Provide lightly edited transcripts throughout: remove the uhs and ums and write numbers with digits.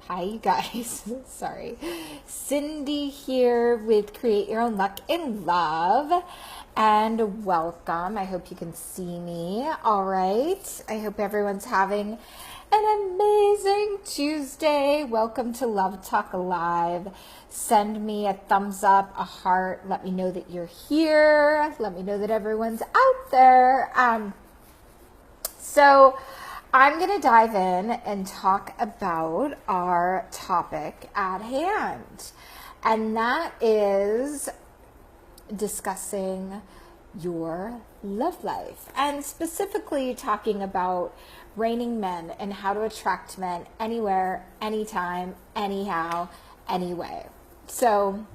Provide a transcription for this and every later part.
Hi, you guys. Sorry. Cindy here with Create Your Own Luck in Love. And welcome. I hope you can see me. All right. I hope everyone's having an amazing Tuesday. Welcome to Love Talk Live. Send me a thumbs up, a heart. Let me know that you're here. Let me know that everyone's out there. So I'm going to dive in and talk about our topic at hand. And that is discussing your love life, and specifically talking about reigning men and how to attract men anywhere, anytime, anyhow, anyway. So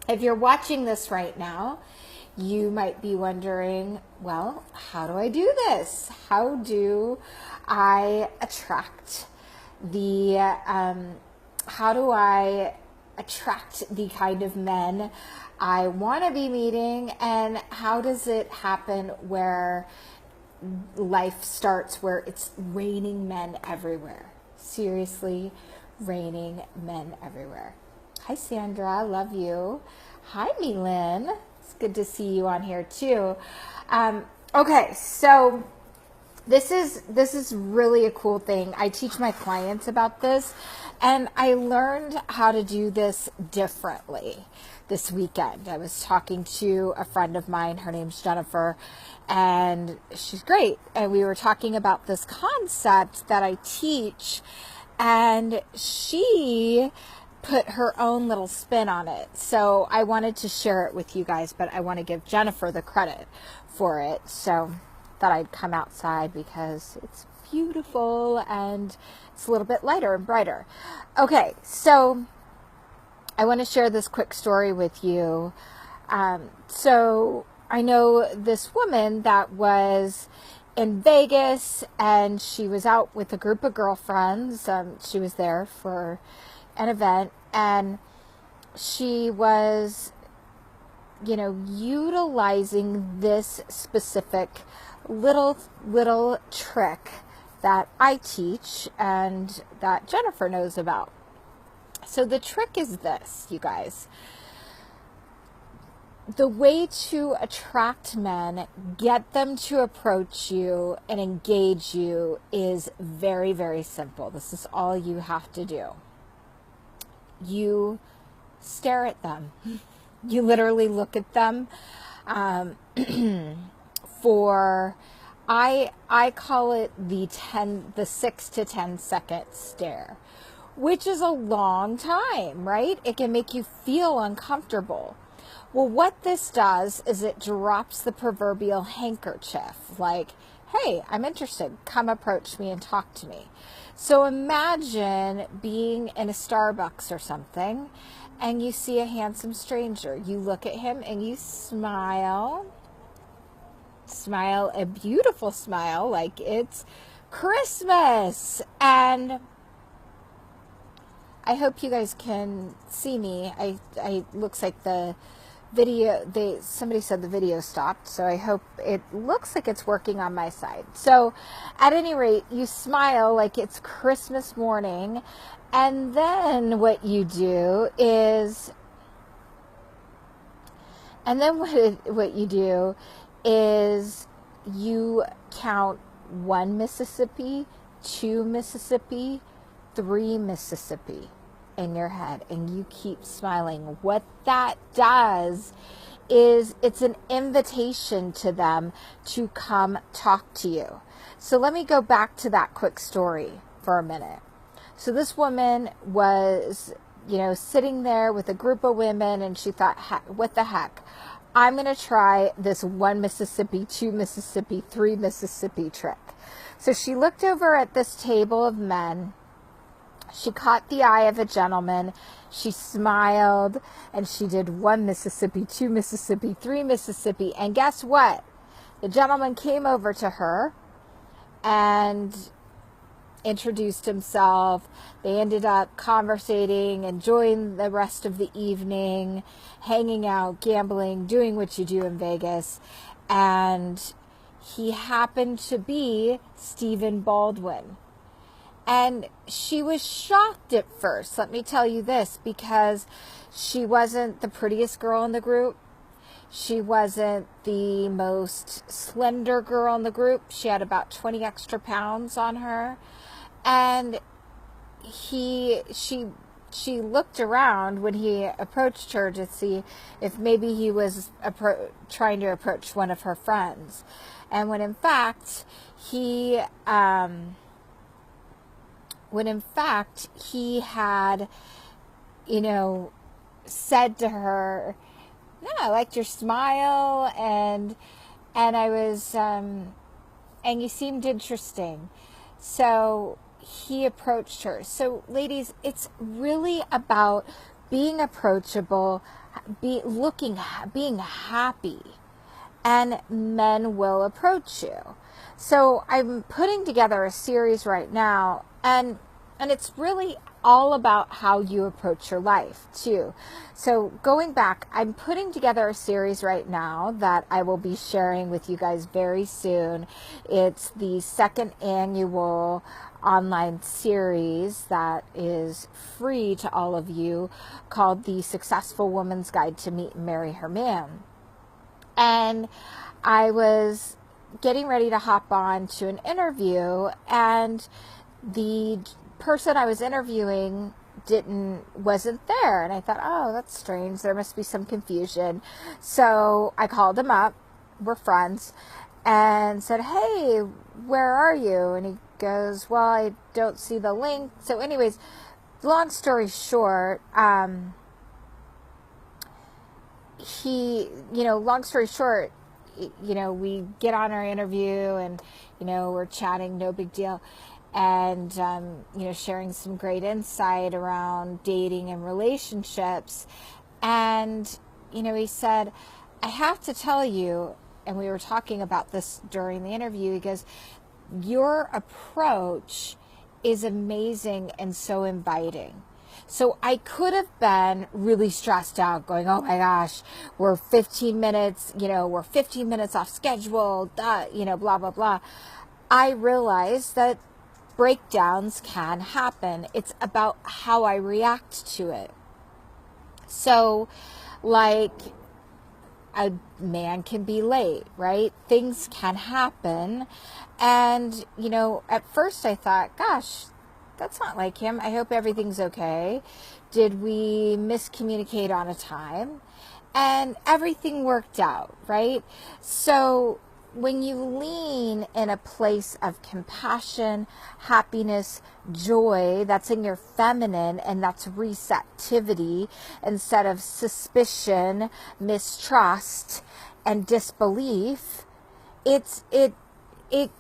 if you're watching this right now, you might be wondering, well, how do I do this? How do I attract how do I attract the kind of men I want to be meeting, and how does it happen where life starts where it's raining men everywhere? Seriously, raining men everywhere. Hi, Sandra. Love you. Hi, Milyn. It's good to see you on here too. Okay, so this is really a cool thing. I teach my clients about this, and I learned how to do this differently this weekend. I was talking to a friend of mine. Her name's Jennifer, and she's great. And we were talking about this concept that I teach, and she put her own little spin on it. So I wanted to share it with you guys, but I want to give Jennifer the credit for it. So thought I'd come outside because it's beautiful and it's a little bit lighter and brighter. Okay, so I want to share this quick story with you. So I know this woman that was in Vegas, and she was out with a group of girlfriends. She was there for an event, and she was, utilizing this specific little trick that I teach and that Jennifer knows about. So the trick is this, you guys. The way to attract men, get them to approach you and engage you, is very, very simple. This is all you have to do. You stare at them. You literally look at them for, I call it the 6 to 10 second stare, which is a long time, right? It can make you feel uncomfortable. Well, what this does is it drops the proverbial handkerchief, like, hey, I'm interested. Come approach me and talk to me. So imagine being in a Starbucks or something, and you see a handsome stranger. You look at him and you smile a beautiful smile like it's Christmas. And I hope you guys can see me. I looks like the video, somebody said the video stopped, so I hope it looks like it's working on my side. So at any rate, you smile like it's Christmas morning, and then what you do is you count 1 Mississippi, 2 Mississippi, 3 Mississippi in your head, and you keep smiling. What that does is it's an invitation to them to come talk to you. So let me go back to that quick story for a minute. So this woman was, sitting there with a group of women, and she thought, what the heck? I'm going to try this 1 Mississippi, 2 Mississippi, 3 Mississippi trick. So she looked over at this table of men. She caught the eye of a gentleman. She smiled, and she did 1 Mississippi, 2 Mississippi, 3 Mississippi. And guess what? The gentleman came over to her and introduced himself. They ended up conversating, enjoying the rest of the evening, hanging out, gambling, doing what you do in Vegas. And he happened to be Stephen Baldwin. And she was shocked at first, let me tell you this, because she wasn't the prettiest girl in the group. She wasn't the most slender girl in the group. She had about 20 extra pounds on her. And she looked around when he approached her to see if maybe he was trying to approach one of her friends. And when in fact he had, said to her, "No, I liked your smile, and I was, and you seemed interesting." So he approached her. So ladies, it's really about being approachable, being happy, and men will approach you. So I'm putting together a series right now, and it's really all about how you approach your life too. So going back, I'm putting together a series right now that I will be sharing with you guys very soon. It's the second annual online series that is free to all of you, called The Successful Woman's Guide to Meet and Marry Her Man. And I was getting ready to hop on to an interview, and the person I was interviewing wasn't there. And I thought, oh, that's strange. There must be some confusion. So I called him up, we're friends, and said, "Hey, where are you?" And he goes, "Well, I don't see the link." So anyways, long story short, we get on our interview, and, we're chatting, no big deal. And, sharing some great insight around dating and relationships. And, he said, "I have to tell you," and we were talking about this during the interview, he goes, "Your approach is amazing and so inviting." So I could have been really stressed out, going, "Oh my gosh, we're 15 minutes off schedule, blah, blah, blah." I realized that breakdowns can happen. It's about how I react to it. So, like, a man can be late, right? Things can happen. And, at first I thought, gosh, that's not like him. I hope everything's okay. Did we miscommunicate on a time? And everything worked out, right? So when you lean in a place of compassion, happiness, joy, that's in your feminine, and that's receptivity instead of suspicion, mistrust, and disbelief, it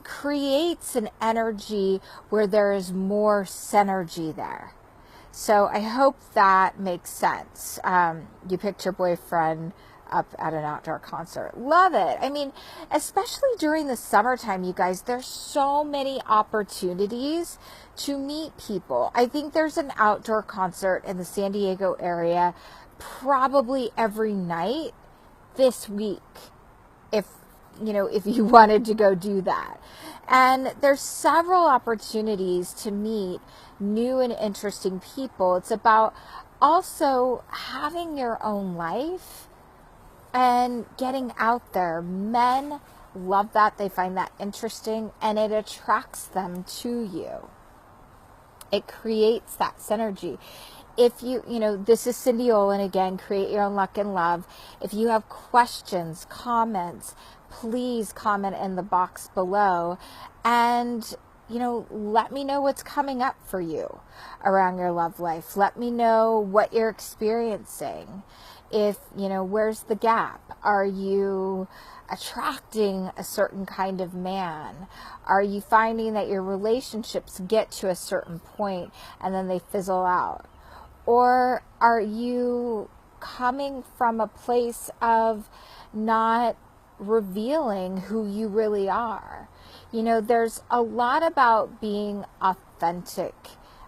creates an energy where there is more synergy there. So I hope that makes sense. You picked your boyfriend up at an outdoor concert. Love it. I mean, especially during the summertime, you guys, there's so many opportunities to meet people. I think there's an outdoor concert in the San Diego area probably every night this week, if you wanted to go do that. And there's several opportunities to meet new and interesting people. It's about also having your own life and getting out there. Men love that. They find that interesting, and it attracts them to you. It creates that synergy. If this is Cindy Olin again, Create Your Own Luck and Love. If you have questions, comments, please comment in the box below, and let me know what's coming up for you around your love life. Let me know what you're experiencing. If, where's the gap? Are you attracting a certain kind of man? Are you finding that your relationships get to a certain point and then they fizzle out? Or are you coming from a place of not revealing who you really are? There's a lot about being authentic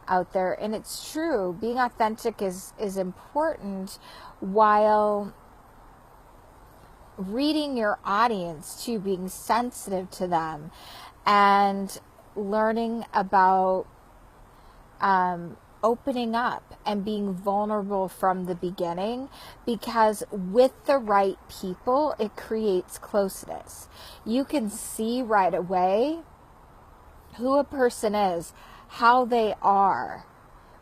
out there, and it's true. Being authentic is important, while reading your audience too, being sensitive to them, and learning about opening up and being vulnerable from the beginning, because with the right people, it creates closeness. You can see right away who a person is, how they are,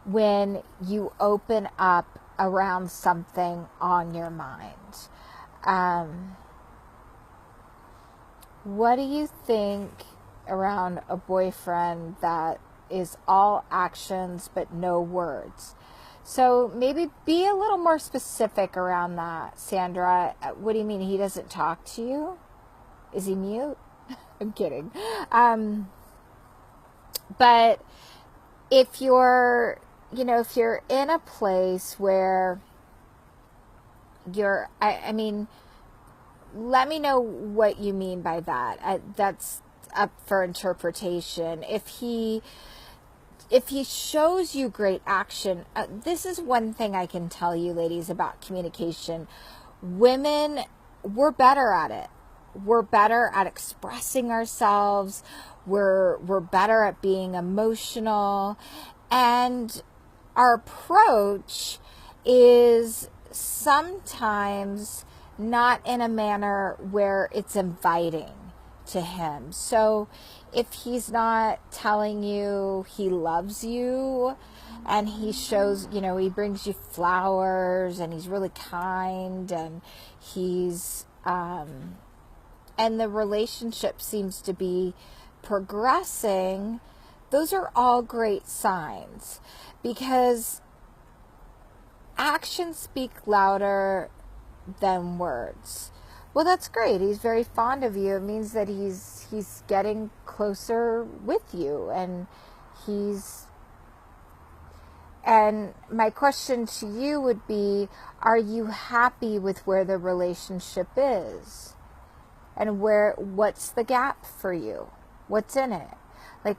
when you open up around something on your mind. What do you think around a boyfriend that is all actions but no words? So maybe be a little more specific around that, Sandra. What do you mean he doesn't talk to you? Is he mute? I'm kidding. But if you're, if you're in a place where you're, I mean, let me know what you mean by that. That's up for interpretation. If he shows you great action, this is one thing I can tell you, ladies, about communication. Women, we're better at it. We're better at expressing ourselves. We're better at being emotional. And our approach is sometimes not in a manner where it's inviting to him. So if he's not telling you he loves you, and he shows, he brings you flowers and he's really kind, and he's, and the relationship seems to be progressing, those are all great signs, because actions speak louder than words. Well, that's great. He's very fond of you. It means that he's getting closer with you, and and my question to you would be, are you happy with where the relationship is? And what's the gap for you? What's in it? Like,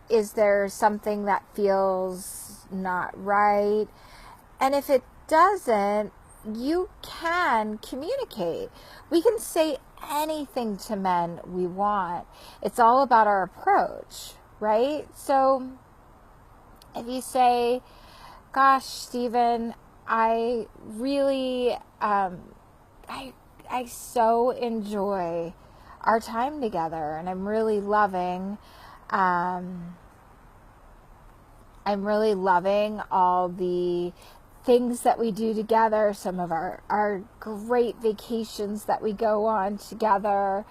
is there something that feels not right? And if it doesn't, you can communicate. We can say anything to men we want. It's all about our approach, right? So if you say, gosh, Stephen, I really, I so enjoy our time together, and I'm really loving all the things that we do together, some of our great vacations that we go on together.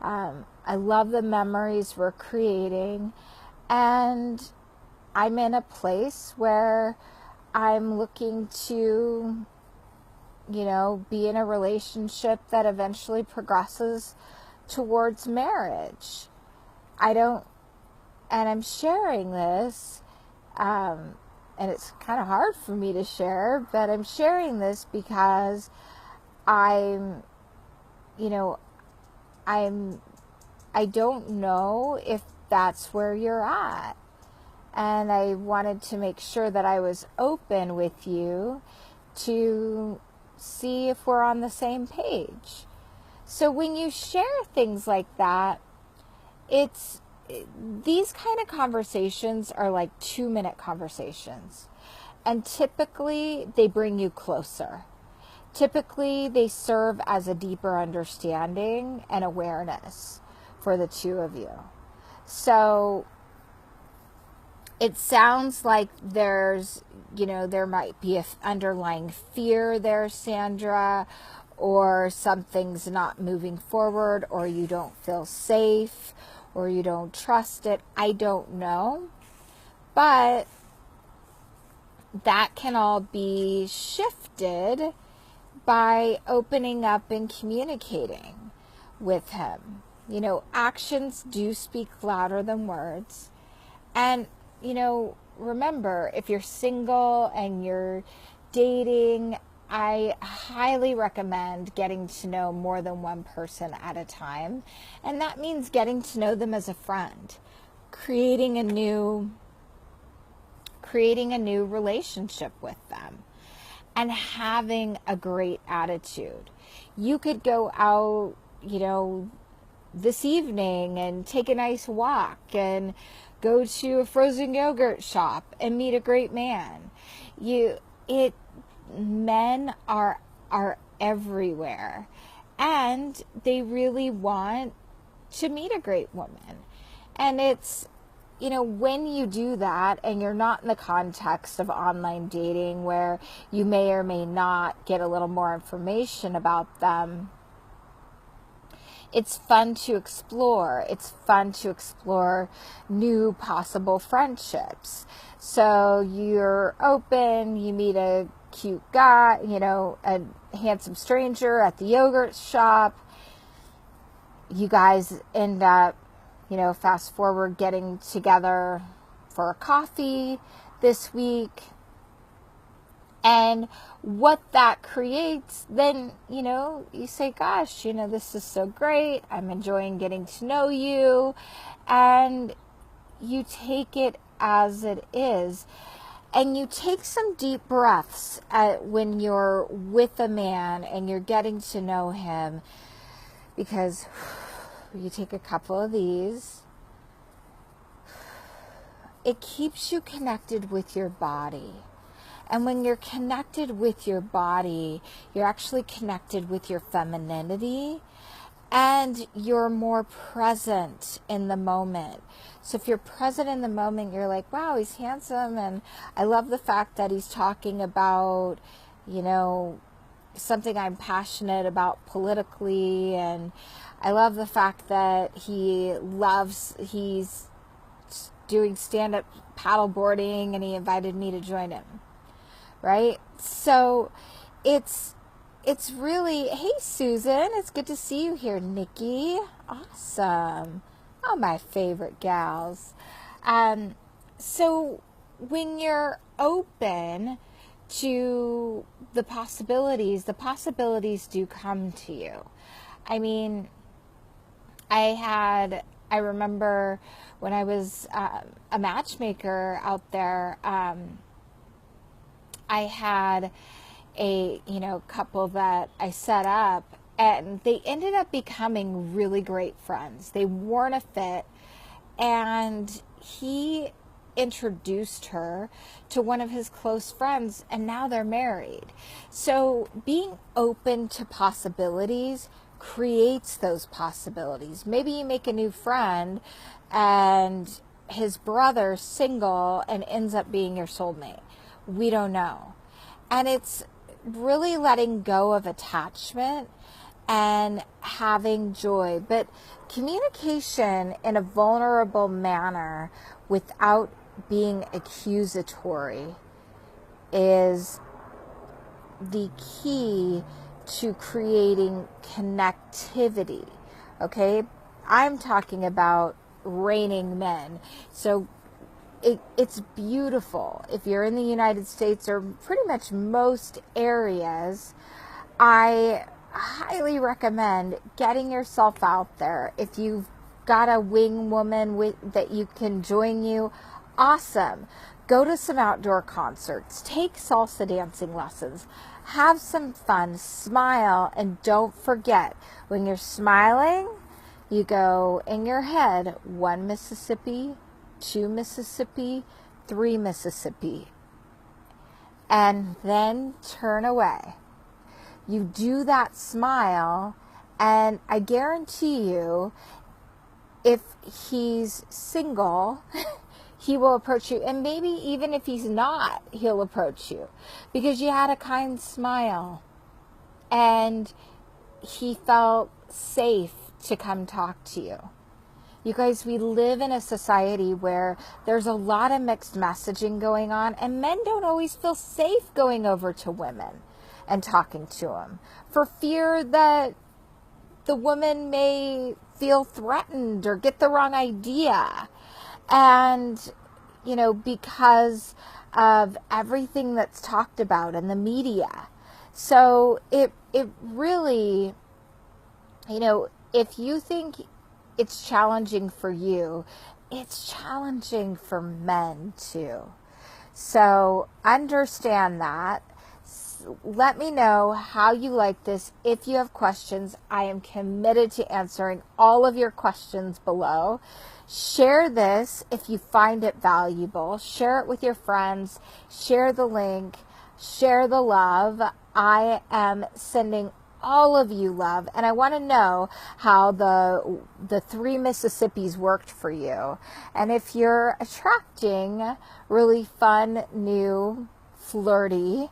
I love the memories we're creating, and I'm in a place where I'm looking to, be in a relationship that eventually progresses towards marriage. And I'm sharing this, and it's kind of hard for me to share, but I'm sharing this because I don't know if that's where you're at. And I wanted to make sure that I was open with you to see if we're on the same page. So when you share things like that, these kind of conversations are like 2-minute conversations. And typically they bring you closer. Typically they serve as a deeper understanding and awareness for the two of you. So it sounds like there might be an underlying fear there, Sandra, or something's not moving forward, or you don't feel safe, or you don't trust it. I don't know. But that can all be shifted by opening up and communicating with him. Actions do speak louder than words. And remember, if you're single and you're dating, I highly recommend getting to know more than one person at a time. And that means getting to know them as a friend, creating a new relationship with them, and having a great attitude. You could go out, this evening and take a nice walk and go to a frozen yogurt shop and meet a great man. Men are everywhere, and they really want to meet a great woman. And it's, when you do that and you're not in the context of online dating where you may or may not get a little more information about them, it's fun to explore. It's fun to explore new possible friendships. So you're open, you meet a cute guy, a handsome stranger at the yogurt shop. You guys end up, fast forward, getting together for a coffee this week. And what that creates, then, you say, gosh, this is so great. I'm enjoying getting to know you. And you take it as it is. And you take some deep breaths when you're with a man and you're getting to know him, because you take a couple of these. It keeps you connected with your body. And when you're connected with your body, you're actually connected with your femininity, and you're more present in the moment. So if you're present in the moment, you're like, wow, he's handsome, and I love the fact that he's talking about, something I'm passionate about politically, and I love the fact that he's doing stand-up paddleboarding and he invited me to join him. Right? So it's really, hey Susan, it's good to see you here. Nikki, awesome. Oh, my favorite gals. So when you're open to the possibilities do come to you. I mean, I remember when I was a matchmaker out there, I had a, couple that I set up, and they ended up becoming really great friends. They weren't a fit, and he introduced her to one of his close friends, and now they're married. So being open to possibilities creates those possibilities. Maybe you make a new friend and his brother's single and ends up being your soulmate. We don't know. And it's really letting go of attachment and having joy. But communication in a vulnerable manner without being accusatory is the key to creating connectivity. Okay? I'm talking about reigning men. So it's beautiful. If you're in the United States or pretty much most areas, I highly recommend getting yourself out there. If you've got a wing woman that you can join you, awesome. Go to some outdoor concerts. Take salsa dancing lessons. Have some fun. Smile. And don't forget, when you're smiling, you go in your head, 1 Mississippi, 2 Mississippi, 3 Mississippi, and then turn away. You do that smile, and I guarantee you, if he's single, he will approach you. And maybe even if he's not, he'll approach you because you had a kind smile and he felt safe to come talk to you. You guys, we live in a society where there's a lot of mixed messaging going on, and men don't always feel safe going over to women and talking to them for fear that the woman may feel threatened or get the wrong idea. And, because of everything that's talked about in the media. So it really, if you think it's challenging for you, it's challenging for men too. So understand that. Let me know how you like this. If you have questions, I am committed to answering all of your questions below. Share this if you find it valuable. Share it with your friends. Share the link. Share the love. I am sending all of you love, and I want to know how the 3 Mississippis worked for you, and if you're attracting really fun, new, flirty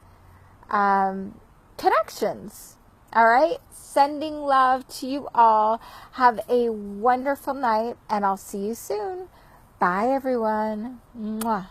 connections. All right, sending love to you all. Have a wonderful night, and I'll see you soon. Bye, everyone. Mwah.